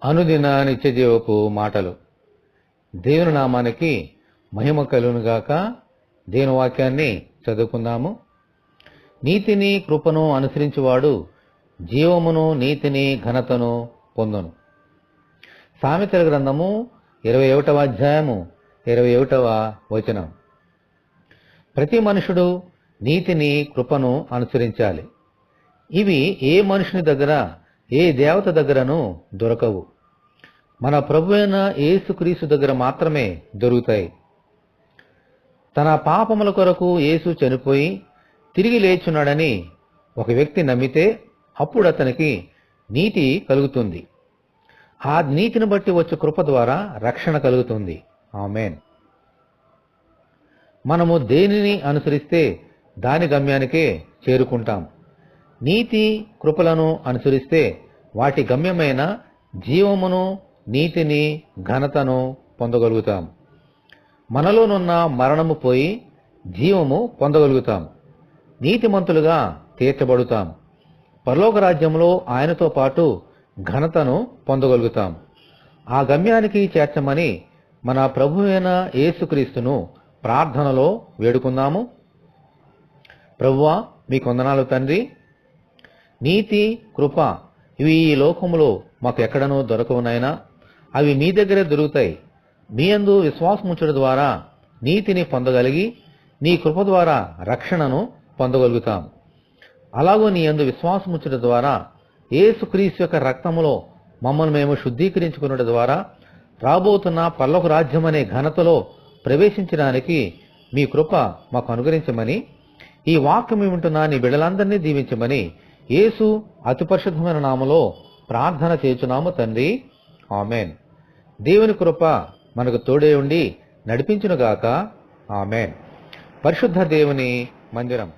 అనుదిన నిత్యజీవపు మాటలు. దేవుని నామానికి మహిమ కలుగునుగాక. దేవుని వాక్యాన్ని చదువుకుందాము. నీతిని కృపను అనుసరించువాడు జీవమును నీతిని ఘనతను పొందును. సామెతల గ్రంథము 21వ అధ్యాయము 21వ వచనం. ప్రతి మనుషుడు నీతిని కృపను అనుసరించాలి. ఇవి ఏ మనుషుని దగ్గర ఏ దేవత దగ్గరను దొరకవు. మన ప్రభువైన యేసుక్రీస్తు దగ్గర మాత్రమే దొరుకుతాయి. తన పాపముల కొరకు యేసు చనిపోయి తిరిగి లేచున్నాడని ఒక వ్యక్తి నమ్మితే అప్పుడు అతనికి నీతి కలుగుతుంది. ఆ నీతిని బట్టి వచ్చే కృప ద్వారా రక్షణ కలుగుతుంది. ఆమేన్. మనము దేనిని అనుసరిస్తే దాని గమ్యానికే చేరుకుంటాం. నీతి కృపలను అనుసరిస్తే వాటి గమ్యమైన జీవమును నీతిని ఘనతను పొందగలుగుతాం. మనలోనున్న మరణము పోయి జీవము పొందగలుగుతాం. నీతిమంతులుగా తీర్చబడుతాం. పరలోక రాజ్యంలో ఆయనతో పాటు ఘనతను పొందగలుగుతాం. ఆ గమ్యానికి చేర్చమని మన ప్రభువైన యేసుక్రీస్తును ప్రార్థనలో వేడుకుందాము. ప్రభువా, మీకు వందనాలు తండ్రి. నీతి కృప ఇవి ఈ లోకములో మాకు ఎక్కడనూ దొరకవు నాయనా. అవి మీ దగ్గరే దొరుకుతాయి. మీ యందు విశ్వాసముంచడం ద్వారా నీతిని పొందగలిగి నీ కృప ద్వారా రక్షణను పొందగలుగుతాం. అలాగూ నీ యందు విశ్వాసముంచడం ద్వారా యేసుక్రీస్తు యొక్క రక్తములో మమ్మల్ని మేము శుద్ధీకరించుకున్నడం ద్వారా రాబోతున్న పరలోక రాజ్యం అనే ఘనతలో ప్రవేశించడానికి మీ కృప మాకు అనుగ్రహించమని, ఈ వాక్యం వింటున్న నీ బిడ్డలందరినీ దీవించమని యేసు అతి పరిశుద్ధమైన నామములో ప్రార్థన చేయుచున్నాము తండ్రి. ఆమేన్. దేవుని కృప మనకు తోడే ఉండి నడిపించునుగాక. ఆమేన్. పరిశుద్ధ దేవుని మందిరం.